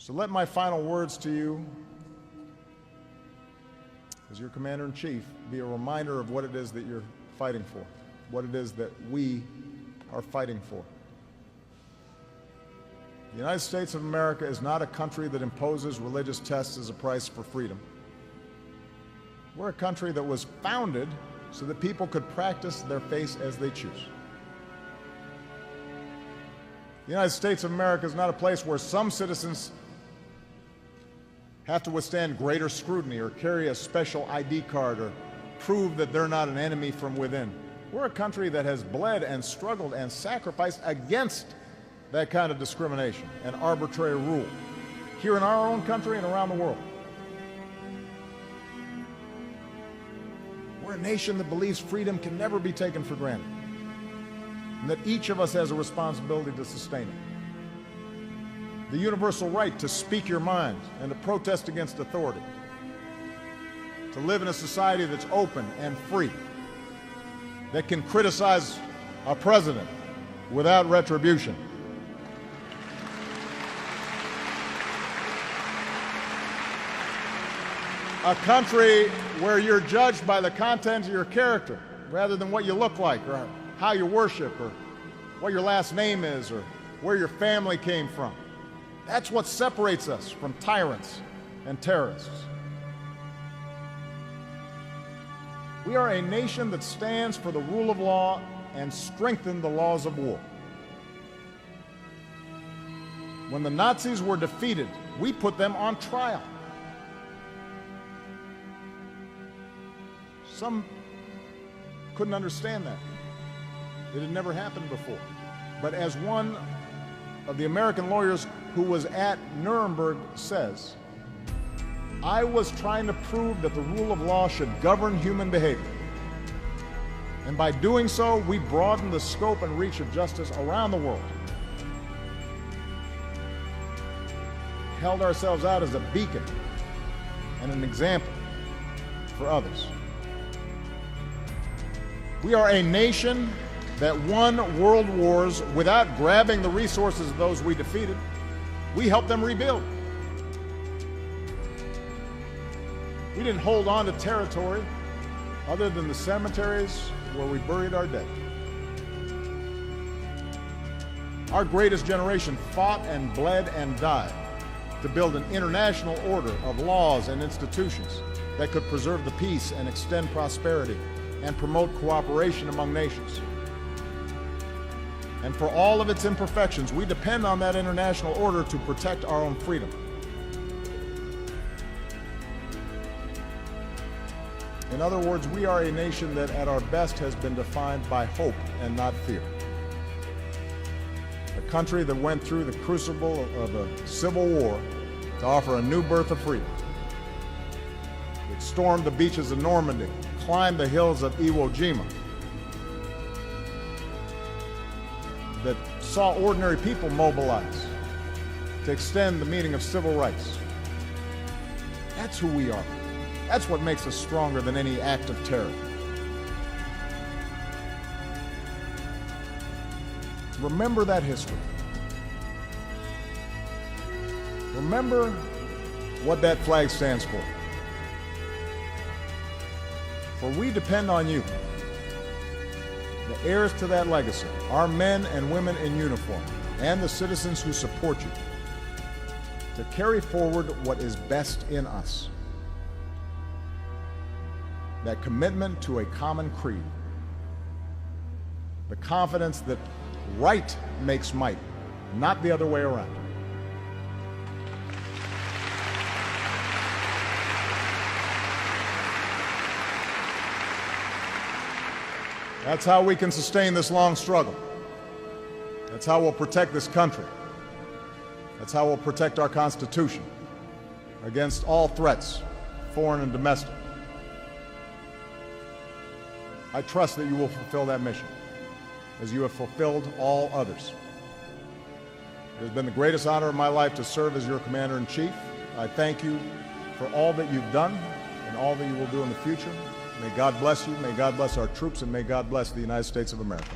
So let my final words to you as your Commander-in-Chief be a reminder of what it is that you're fighting for, what it is that we are fighting for. The United States of America is not a country that imposes religious tests as a price for freedom. We're a country that was founded so that people could practice their faith as they choose. The United States of America is not a place where some citizens have to withstand greater scrutiny or carry a special ID card or prove that they're not an enemy from within. We're a country that has bled and struggled and sacrificed against that kind of discrimination and arbitrary rule here in our own country and around the world. We're a nation that believes freedom can never be taken for granted, and that each of us has a responsibility to sustain it. The universal right to speak your mind and to protest against authority, to live in a society that's open and free, that can criticize a president without retribution. A country where you're judged by the content of your character rather than what you look like or how you worship or what your last name is or where your family came from. That's what separates us from tyrants and terrorists. We are a nation that stands for the rule of law and strengthens the laws of war. When the Nazis were defeated, we put them on trial. Some couldn't understand that. It had never happened before. But as one of the American lawyers who was at Nuremberg says, I was trying to prove that the rule of law should govern human behavior. And by doing so, we broadened the scope and reach of justice around the world. Held ourselves out as a beacon and an example for others. We are a nation that won world wars without grabbing the resources of those we defeated. We helped them rebuild. We didn't hold on to territory other than the cemeteries where we buried our dead. Our greatest generation fought and bled and died to build an international order of laws and institutions that could preserve the peace and extend prosperity and promote cooperation among nations. And for all of its imperfections, we depend on that international order to protect our own freedom. In other words, we are a nation that at our best has been defined by hope and not fear. A country that went through the crucible of a civil war to offer a new birth of freedom. It stormed the beaches of Normandy, climbed the hills of Iwo Jima, that saw ordinary people mobilize to extend the meaning of civil rights. That's who we are. That's what makes us stronger than any act of terror. Remember that history. Remember what that flag stands for. For we depend on you, the heirs to that legacy, our men and women in uniform, and the citizens who support you, to carry forward what is best in us. That commitment to a common creed. The confidence that right makes might, not the other way around. That's how we can sustain this long struggle. That's how we'll protect this country. That's how we'll protect our Constitution against all threats, foreign and domestic. I trust that you will fulfill that mission, as you have fulfilled all others. It has been the greatest honor of my life to serve as your Commander-in-Chief. I thank you for all that you've done and all that you will do in the future. May God bless you, may God bless our troops, and may God bless the United States of America.